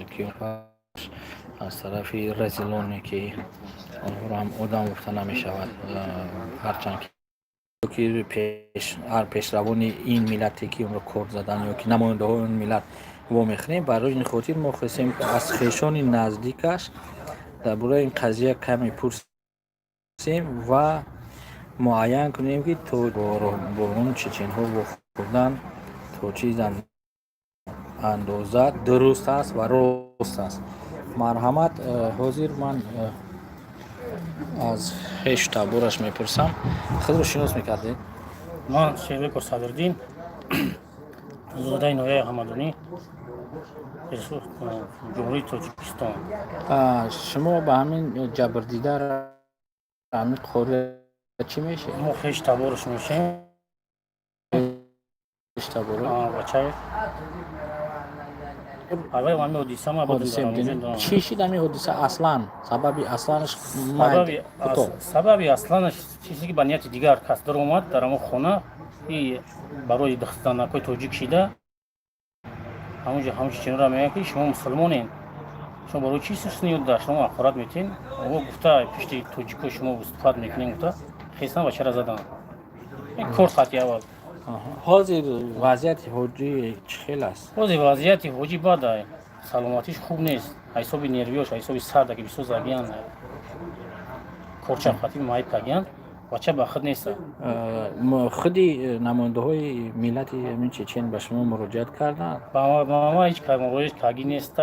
کیوپاش از طرف رزیلونی که آنها را هم آدم گفته نمی شود، هرچند که پیشروان این ملتی که اون را کرد زدن یا که نماینده های اون ملت و میخریم، برای این خاطر ما خواستیم که از خویشان نزدیکش درباره این قضیه کمی پرسیم و معین کنیم که تو با اون چچن ها و خوردن تو چیز اندازه درست است و راست است. مرحمت حاضر من از هیچ تبورش میپرسم. خود رو شناس میکردید؟ من شیبک صدرالدین زاده نویه حمدانی جمهوری تاجیکستان. شما به همین جبردیده همین قوره چی میشه؟ ما هیچ تبورش میشیم. هیچ تبوره؟ بچه اول من حدیثه ما بودم چی شد همین حدیثه اصلا؟ سببی اصلانش سببی اصلانش چیزی که بنیت دیگر کس در اومد در همون خونه برای دختانکای توجیک شده همونجا چنین را میگه که شما مسلمانین، شما برای چی سوسنیود داشت شما اخورات میتین و گفته پشتی توجیکو شما استفاد میکنین گفته خیستان بچه را زدن این کور خطی اول. حاضر وضعیت حجی چخیل است؟ حاضر وضعیت حجی بده، سلامتیش خوب نیست، حساب نیرویش حساب سرده که بیسو زگیان کورچه خطی مایب کگیان بچه به خود نیست. خودی نماینده های ملت همین چچن به شما مراجعت کردن؟ با ما هیچ کار مراجعه کردی نیست.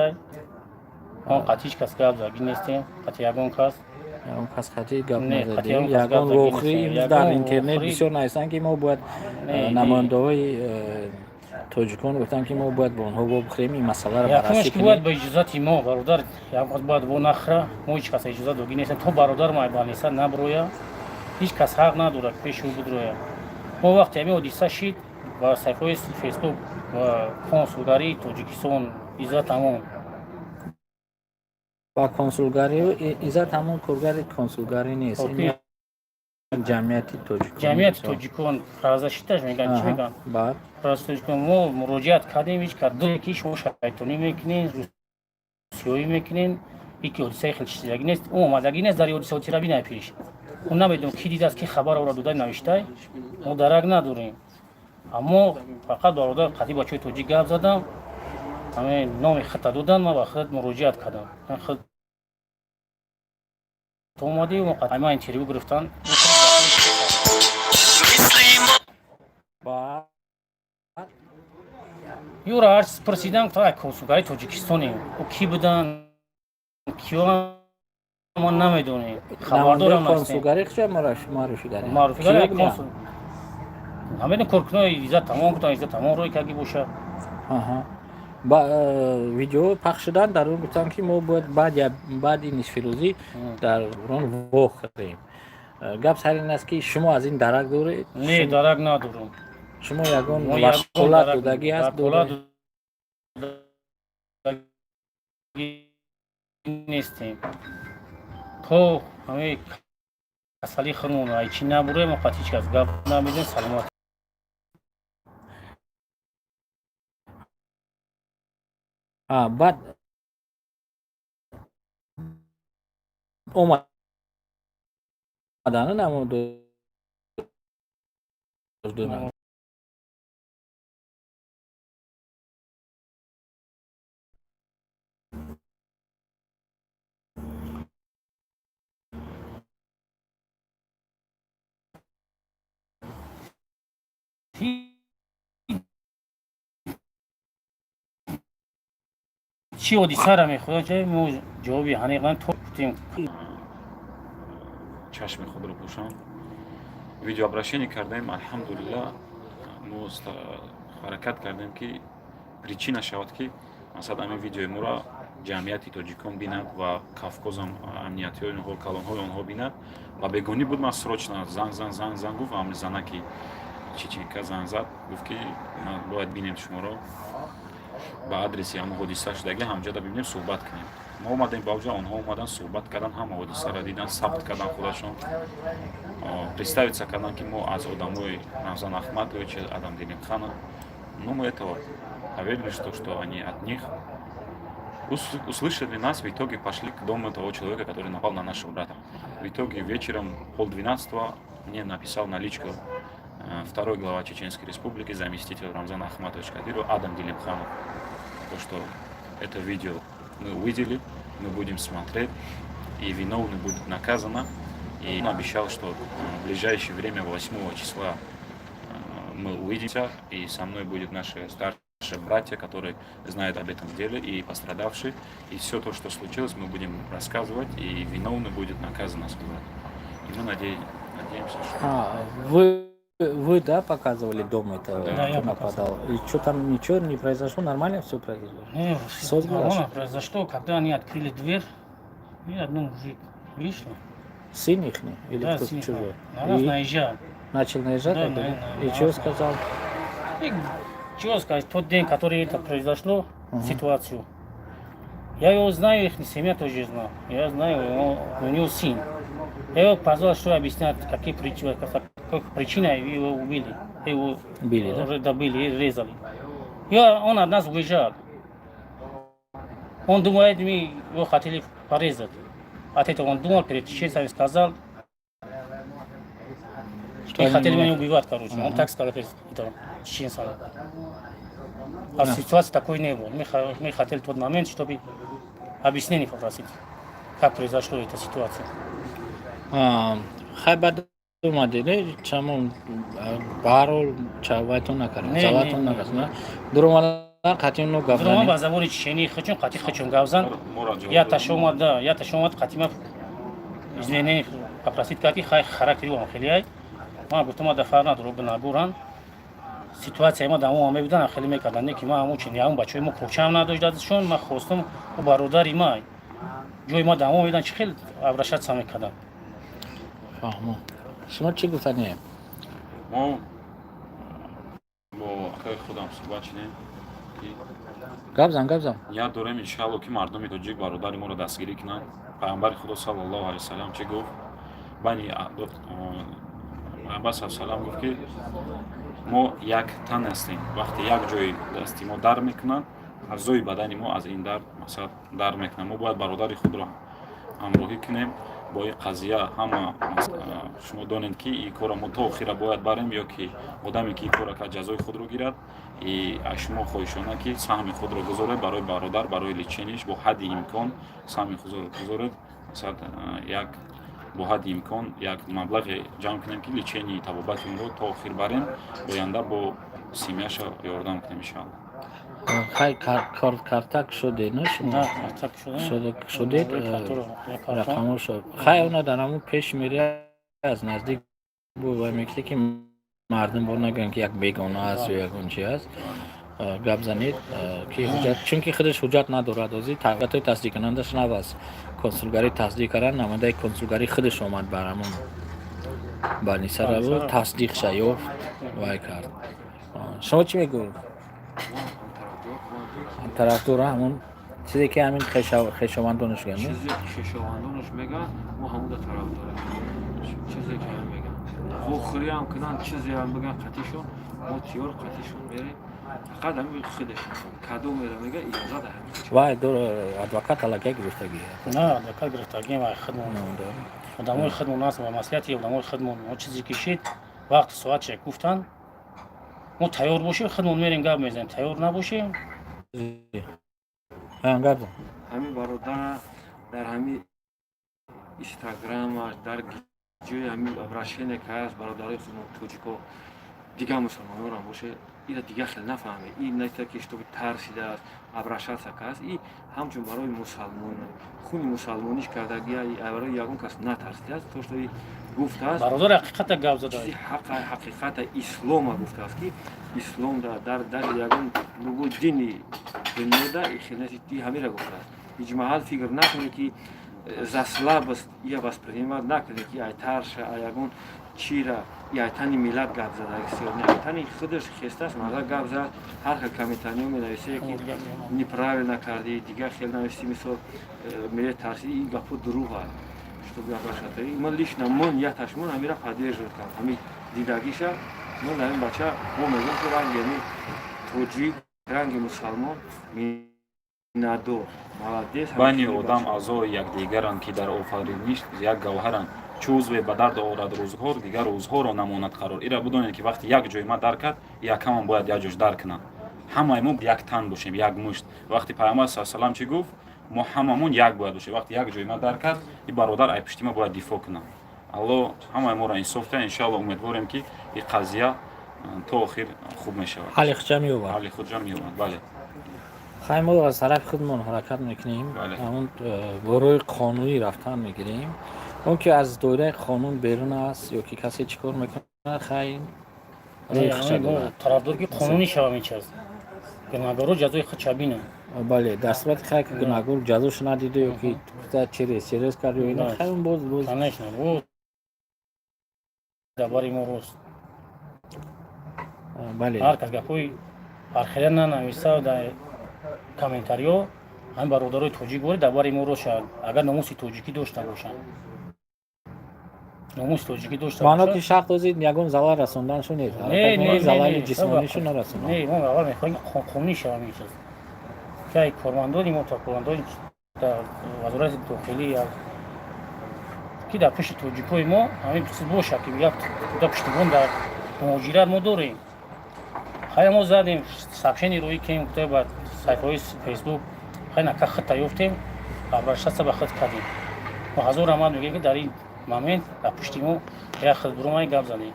ما قطعیش کس گپ زدی نیستیم. قطعی یگان کس اون کس خطی گپ نزدی. یگان واخری در اینترنت بسیار نیستن که ما باید نماینده های تاجیکان گفتن که ما باید با اونها بخوریم این مسئله رو بررسی کنیم. باید با اجازت ما برادر باید با نخره ما هیچ کس اجازه داگی نیست. تو برادر ما باید نبرویا هیچ کس حق نداره پیش او بدرویا. ما وقتی همین حادثه شد با صفحه فیسبوک و کنسولگری تاجیکستان ایزا تمام با کنسولگری ایزا تمام کارگر کنسولگری نیست. جمعیت توجیکان فرازشیتش میگن چی میگن؟ بعد فرازشیتش ما مراجعت کردیم هیچ کدوم که شما شیطانی میکنین روسیایی میکنین یکی حادثه خیلی چیزی نیست اون اومدگی نیست در حادثه تیرابی نپیش اون نمیدونم کی دیده است که خبر را داده نوشته ما درک نداریم اما فقط برادر قطعی بچه توجیک گپ زدم همین نام خط دادن ما با خود مراجعت کردم من خود تو اومدی و قطعا اینترویو گرفتن بعد یورا هرچ پرسیدم تا کنسولگری تاجیکستانی و کی بودن کیو ما نمیدونیم خبردارم کنسولگری چه معرفی کردن معرفی کنسول همین کورکنای ایزا تمام گفتن ایزا تمام روی کاگی باشه با ویدیو پخش شدن در اون گفتن که ما باید بعد این نصف روزی در اون بخوریم. گپ سر این است که شما از این درک دارید؟ نه درک ندارم. شما یگان مشغولات دودگی هست نیستیم. تو همه اصلی خرمون های چی نبوره ما قطعیش که از گپ نمیدیم سلامت. بعد اومدن نمونده چی حادثه را میخواد چه مو جوابی حقیقتا تو گفتیم چشم خود رو پوشان ویدیو обращение کردیم الحمدلله ما حرکت کردیم که причина شود که مثلا همین ویدیو ما را جمعیت تاجیکان بیند و کافکوز هم امنیتی های کلان های آنها بیند و بگونی بود من سروچنا زنگ گفت همین زنه که چیچینکا زنگ زد گفت که باید بینیم شما را با آدرسی هم حادثه شدگی همجا ببینیم صحبت کنیم. ما اومدیم با وجود آنها اومدن صحبت کردن هم حادثه را دیدن ثبت کردن خودشون представиться کردن که ما از آدمای Рамзан Ахматович Адам Делимхана мы этого поверили что они от них услышали нас, в итоге пошли к дому того человека, который напал на нашего брата. В итоге вечером 11:30 мне написал на личку второй глава Чеченской Республики, заместитель Рамзана Ахматовича Кадирова Адам Делимханов. То, что это видео мы увидели, мы будем смотреть, и виновный будет наказан. И он обещал, что в ближайшее время, 8 числа, мы увидимся, и со мной будет наши старшие братья, которые знают об этом деле, и пострадавшие. И все то, что случилось, мы будем рассказывать, и виновный будет наказан, сказать. И мы надеемся, что... Вы, да, показывали дом это, Да, я нападал? И что там, ничего не произошло? Нормально все произошло? Нормально произошло, когда они открыли дверь, и один мужик вышел. Сын их или Да, кто-то сын чужой? на нас И наезжал. начал наезжать? Да, тогда? да, И да, что да. сказал? И чего сказать, тот день, который это произошло, ситуацию. Я его знаю, их семья тоже знаю. Я знаю, у него сын. Я его позвал, что объяснять, какие причины его убили. Его Били, да? добили и резали. И он от нас уезжал. Он думает, мы его хотели порезать. От этого он думал, перед чеченцами сказал, что они хотели меня- меня убивать, короче. Он так сказал перед чеченцами. А ситуации такой не было. Мы хотели в тот момент, чтобы объяснение попросить, как произошла эта ситуация. Хайбад думали, чему барол чаватон накард, Не, чаватон не, накард, не? Дурманlar хотим ну Дурман гаврани. ба забори чечени хочу гавзан. Я ташомад қатима извинение попросить, как их характер вам хилияй. Ма гуфтам дафар надро бинагуран. Ситуация ма дамо мебидан хили мекардан, ки ма амун чин ям бачои мо курчам надошт дадшон, ма хостам у бародари ма. Ҷои ма дамо мебидан чи хел абрашатса мекардан. Фаҳмо. Шумо чӣ гуфтанед? ما با اخوی خودم صحبت شدیم که Гавзан. نیت داریم انشاءالله که مردم تاجیک برادر ما را دستگیری کنند. پیامبر خدا صلی الله علیه و سلم چه گفت؟ بنی پیامبر صلی الله علیه و سلم گفت که ما یک تن هستیم. وقتی یک جای دستی ما در میکنند، اعضای بدن ما از این در مثلا در میکنند. ما باید برادر خود را همراهی کنیم با این قضیه. همه شما دانید که این کار ما تا آخر باید بریم، یا که آدمی که این کار که جزای خود رو گیرد، شما خواهشانه که سهم خود را گذارید برای برادر، برای لچینش با حد امکان سهم خود را گذارید. مثلا یک با حد امکان یک مبلغ جمع کنیم که لچینی طبابت اون رو تا آخر بریم، باینده با سیمیش یاردم کنیم انشاءالله. Хай картак шуде, не шумо? Да, так Шудед, рақамо шуд. Хай оно дар ҳамон пеш мери аз наздик бува мекисе ки мардум бор нагӯянд ки як бегона аст ё ягон чи аст. Гап занед ки ҳуҷҷат, чунки худаш ҳуҷҷат надорад, ҳозир таваққати тасдиқкунандаш наваст. Консулгарӣ тасдиқ кард, намоядаи консулгарӣ худаш омад бар ҳамон бани сараву тасдиқ ша ёфт вай кард. Шумо чӣ мегӯед? طرفدار همون چیزی که همین خویشاوندانش میگن. چیزی که خویشاوندانش میگن ما همون رو طرفداریم. چیزی که هم میگن خوخری هم کنن، چیزی هم بگن قطعشون، ما تیار قطعشون میریم. فقط همین خودش کادو میره میگه اجازه ده. وای دور ادوکات علاقه گرفتگی. نه ادوکات گرفتگی و خدمت آدمای خدمت ناس و مسئولیتی آدمای خدمت ما چیزی که شد وقت ساعت چه گفتن ما تیار باشیم خدمت میریم گپ میزنیم، تیار نباشیم همین برادر در همین اینستاگرام در جای همین ابراشینه که از برادرای خودمون توجیکو دیگه مسلمانان هم باشه این دیگه خیلی نفهمه. این نه که اشتباه ترسیده است ابراشات است، این همچون برای مسلمان خونی مسلمانیش کردگی برای یگان کس نترسیده است. تو شوی گفته است برادر حقیقت گپ زده. حقیقت اسلام گفته است که اسلام در یگان لوگو دینی بنده خیلی همین را گفته است. هیچ محل فکر نکنه که زاسلاب است یا واسپریمات نکنه که ای ترش ایگون چیرا یا تانی میلاد گپ زده است یا تانی خودش خسته است مگر گپ زد هر کمیتانیو می‌نویسه که неправильно کردی دیگه خیلی نوشتی مثلا میره ترسی این گپو دروغ است. что габашата. И мы лично я ташмон амира поддерживает там. Ами дидагиша, мы наверное бача, мы можем ранги, ами тоджик, ранги мусульман, надо. Молодец. байни одам аъзои якдигаранд ки дар офариниш як гавҳаранд чӣ узве ба дард орад рӯзгор дигар рӯзҳоро намонад қарор. Ира бидонед ки вақте як ҷой ма дар кард якамон бояд як ҷош дар кунад. Ҳамаи як тан бошем, як мушт. Вақти пайғамбар саллаллоҳу алайҳи ва саллам чӣ гуфт? Мо ҳамамон як бояд бошем. Вақти як ҷой ма дар кард и бародар ай пишти ма бояд дифоъ кунад. аллоҳ ҳамаи моро инсоф диҳад. Иншоаллоҳ умедворем ки ин қазия то охир хуб мешавад. ҳалли хуҷа меёбад. ҳалли хуҷа меёбад. Бале. خواهیم ما از طرف خودمون حرکت میکنیم بله. همون برای قانونی رفتن میگیریم اون که از دوره قانون بیرون است یا که کسی چیکار میکنه خواهیم طرفدار که قانونی شوه میچست گناهگارو جزای خود چبینه بله در صورت خواهی که گناهگار جزاش ندیده یا که چیریز کرد یا اینا خواهیم باز تنش نه او درباره ما روست بله هر کس گپوی آخرین ننویسه و در کامنتاریو هم برادرای توجیک بوده درباره ما روش اگر ناموس توجیکی داشته باشن ناموس توجیکی داشته باشن مانا که شرط دازید یگون زلال رسوندنشون نیست نه زلال جسمانیشون نرسوندن نه ما اول میخوایم قانونی شوه میشه که کارمندان ما تا کارمندان در وزارت داخلی یا که در پشت توجیکای ما همین چیز باشه که یک در پشتیبان در مهاجرت ما داریم خیلی ما زدیم سابشنی روی که این با صفحه فیسبوک خیلی نکه خط یافتیم ابرشت به خط کردیم و حضور آمد میگه که در این مومنت در پشت ما یک خط برومای گپ زدیم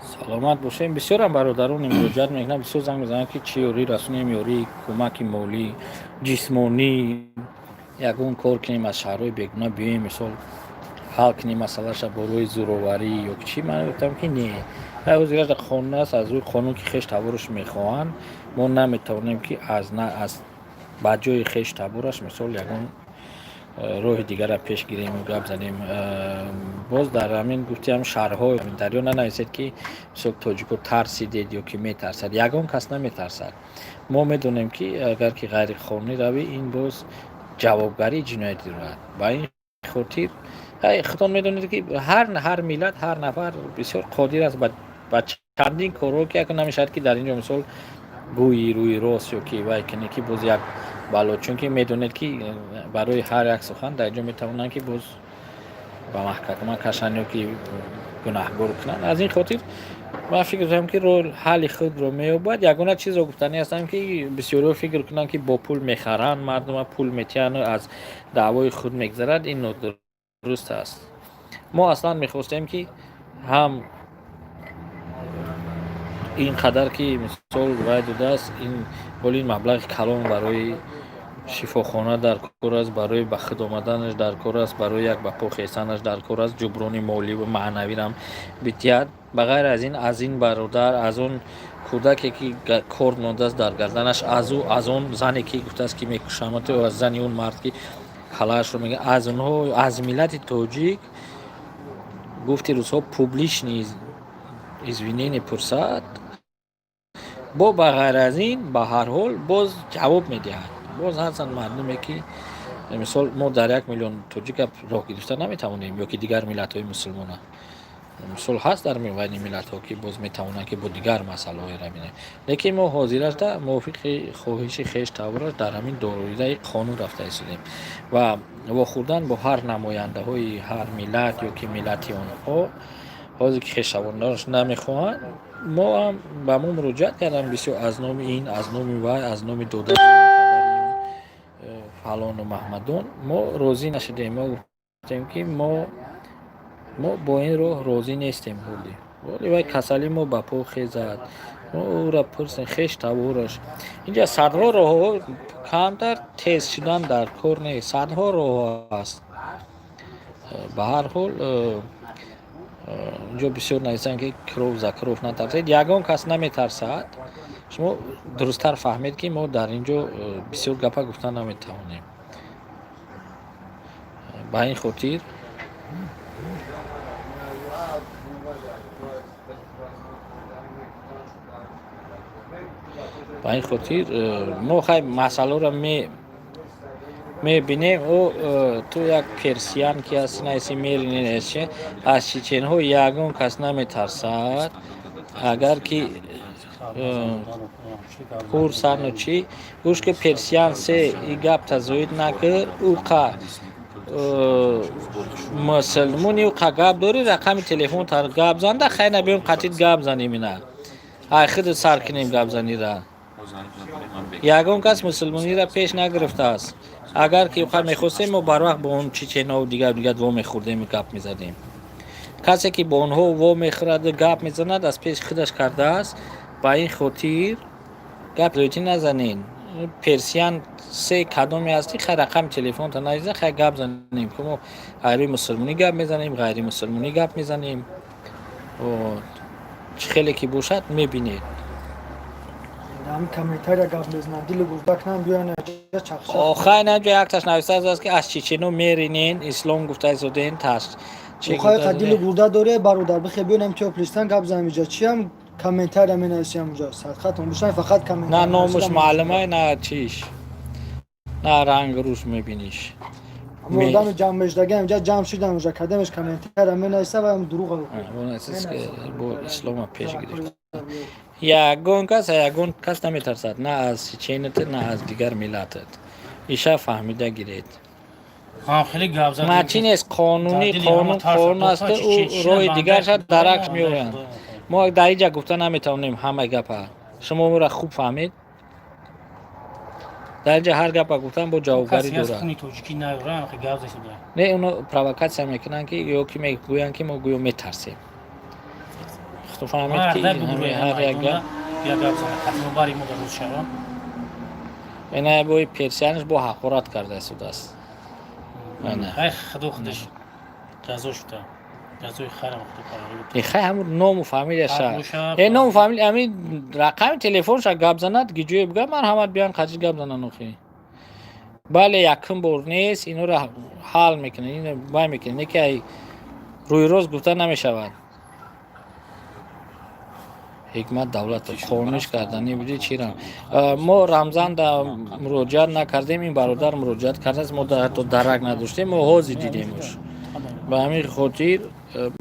سلامت باشیم. بسیار هم برادران مراجعت میکنن بسیار زنگ میزنن که چی یوری رسونیم یوری کمک مالی جسمانی یگون کار کنیم از شهرهای بیگناه بیاییم مثال حل کنیم مسئلهش با روی زوروری یا چی. من گفتم که نه وزارت قانون است از روی قانون که خیش تبارش میخواهند ما نمیتونیم که از بجای خیش تبارش مثال یگون راه دیگر را پیش گیریم و گپ زنیم. باز در همین گفتیم شهرهای دریا ننویسید که مثلا تاجیکو ترسیدید یا که میترسد. یگان کس نمیترسد. ما میدونیم که اگر که غیر قانونی روی این باز جوابگری جنایتی دارد. با این خاطر خودتان میدونید که هر ملت هر نفر بسیار قادر است با چندین کارو که نمیشد که در اینجا مثال گویی روی راست یا که وای کنه که باز یک بالا چون که میدونید که برای هر یک سخن در اینجا میتونن که باز با محکمه کشن یا که گناهگار کنن. از این خاطر من فکر کنم که رول حال خود رو میوباد یگونه چیز رو گفتنی هستم که بسیاری فکر کنن که با پول میخرن مردم پول میتیان از دعوای خود میگذرد. این درست است. ما اصلا میخواستیم که هم این قدر که مثال وای داده است این مبلغ کلان برای شفاخانه در کار است برای به خود آمدنش در کار است برای یک بپا خیسانش در کار است جبران مالی و معنوی هم بیتیاد بغیر از این برادر از اون کودکی که کار مانده است در گردنش از اون زنی که گفته است که میکشمت و از زنی اون مرد که خلاش رو میگه از اونها از ملت تاجیک گفتی روزها پوبلیش نیز извинение پرسد با بغیر از این به هر حال باز جواب میدهد. باز هستند مردمی که مثال ما در 1 میلیون تاجیک راه گرفته نمیتوانیم یا که دیگر ملت های مسلمان مثال هست در میان ملت ها که باز میتوانن که با دیگر مسائل های را بینیم لیکن ما حاضر است موافق خواهش خیش تبارش در همین دایره قانون رفته ایستادیم و واخوردن با هر نماینده های هر ملت یا که ملتی آنها حاضر که خیشواندارش نمیخواهند ما هم به ما مراجعت کردیم بسیار از نام این از نام وای از نام داده فلان و محمدون ما راضی نشدیم. ما گفتیم که ما با این راه راضی نیستیم ولی وای کسلی ما به پا خیزد ما او را پرسیم خیش تبارش اینجا صدها راه کمتر تیز شدن در کار نیست صدها راه است. به هر حال اینجا بسیار نویسن که کروف زکروف نترسید یگان کس نمیترسد. شما درستتر فهمید که ما در اینجا بسیار گپا گفتن نمیتوانیم. با این خاطر ما خیلی مسئله را میبینیم او تو یک پرسیان که از نیسی میرینی نیست از چیچن ها یگان کس نمیترسد اگر که کورسانوچی اوش که پرسیان سه ایگاب تزوید نکر او قا مسلمونی و قاب دوری رقم تلفن تر گاب زنده خیلی بیام قطعیت گاب زنیم اینا آخر سر کنیم گاب زنی را یگان کس مسلمانی را پیش نگرفته است اگر که خواهد میخواستیم ما بر وقت با اون چیچنا و دیگر و میخوردیم گپ میزدیم کسی که با اونها و میخورد گپ میزند از پیش خودش کرده است با این خاطر گپ زیادی نزنین پرسیان سه کدومی هستی خیلی رقم تلفن تا نایزه خیلی گپ زنیم که ما غیری مسلمانی گپ میزنیم غیری مسلمانی گپ میزنیم و خیلی که باشد میبینید هم کمیتر گپ میزنن دیل گفتک نم بیان چخشا آخه نجا یک تاش نویسته است که از چیچنو میرینین اسلام گفته زدین تاش خواهی قدیل گورده داره برادر بخی بیانم چه پلیستان گپ زنم اینجا چی هم کامنتر هم نویسیم اونجا صدقت هم بشن فقط کامنتر نه نامش معلومه نه چیش نه رنگ روش میبینیش مردم جمع بشدگه اینجا جمع شدن اونجا کدمش کامنتر هم نویسه و هم دروغ بود اون اساس که با اسلام پیش گرفت یگون کس نمیترسد نه از چینت نه از دیگر ملتت ایشا فهمیده گیرید خیلی گپ زدن ماچی نیست قانون است او روی دیگر شد درک میورن ما در اینجا گفته نمیتونیم همه گپا شما مرا خوب فهمید در اینجا هر گپا گفتن با جوابگری کسی از داره خونی توجیکی نگرن خیلی گپ زدن نه اونو پرووکاسیا میکنن که یا که میگوین که ما گویا میترسیم تو فهمید که هر یک گپ یا گپ زدن حتما باری ما در روز شبان اینا بوی پرسیانش با حقارت کرده است نه ای خدا خودش جزا شده جزای خرم خدا این خیلی همون نام و فامیلش این نام و فامیل همین رقم تلفنش گپ زند گیجوی بگه مرحمت بیان قضیه گپ زنن اخی بله یکم بار نیست اینو را حل میکنه اینو بای میکنه که روی روز گفته نمیشود حکمت دولت قانونش کردنی بودی چی را ما رمضان در مراجعت نکردیم این برادر مراجعت کرده ما تو درک نداشتیم ما حاضر دیدیمش به همین خاطر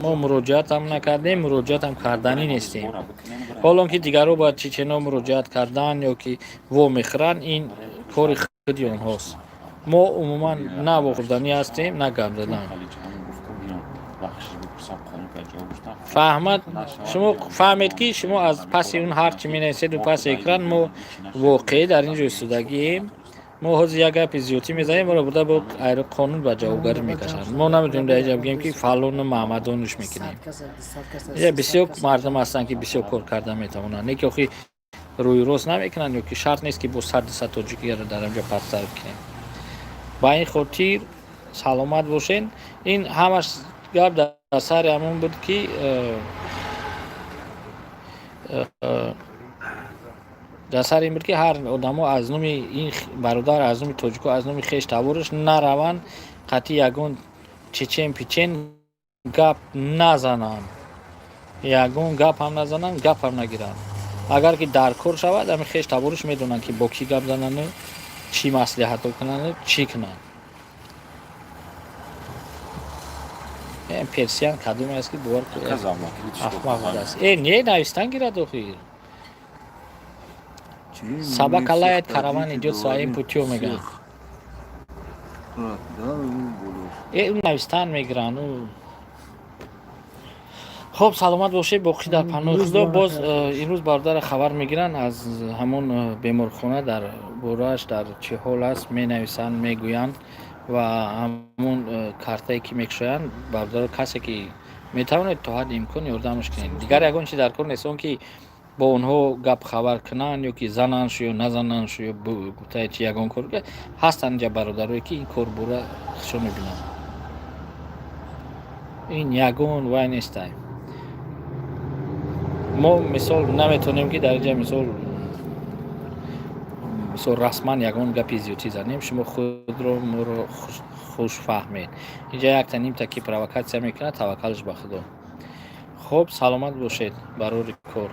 ما مراجعت هم نکردیم مراجعت هم کردنی نیستیم حالا که دیگرو باید چیچنا مراجعت کردن یا که و میخرن این کار خودی اونهاست ما عموما نه بخوردنی هستیم نه گپ زدن فهمت شما فهمید که شما از پس اون هر چی می‌نویسید و پس اکران ما واقعی در اینجا ایستادگیم ما حاضر یک گپ زیوتی میزنیم و بوده با ایر قانون و جوابگری میکشن ما نمیتونیم در اینجا بگیم که فلان محمدانش میکنیم اینجا بسیار مردم هستن که بسیار کار کرده میتونن نه که اخی روی روز نمیکنن یا که شرط نیست که با صد تاجیکی رو در اینجا پرستار کنیم با این خاطر سلامت باشین این همش گپ در سر همون بود که در سر این بود که هر آدم از نوم این برادر از نوم توجیکو از نوم خیش تبورش نروند قطعی یگون چیچین پیچین گپ نزنن یگون گپ هم نزنن گپ هم نگیرن اگر که در کار شود همین خیش تبورش میدونن که با کی گپ زنن چی مصلحت کنن چی کنن این پرسیان کدوم است که باور کنید احمق است این نه نوشتن گیرد اخیر سبق علایت کاروان ایجاد سایم پوتیو میگن این نوشتن میگرن خب سلامت باشه باقی در پناه خدا باز این روز برادر خبر میگیرن از همون بیمارخانه در بوراش در چه حال است می نویسن میگوین و همون کارتایی که میکشن برادر کسی که میتونه تا حد امکان یاردمش کنین دیگر یگان چی در کار نیستن که با اونها گپ خبر کنن یا که زننش یا نزننش یا گفته چی یگان کار هستن اینجا برادرایی که این کار بوره خشو میبینن این یگان وای نیستن ما مثال نمیتونیم که در اینجا مثال رسما یگان گپی زیوتی زنیم شما خود رو خوش فهمید اینجا یک تنیم تا که پرووکاسیا میکنه توکلش به خدا خب سلامت باشید برای کار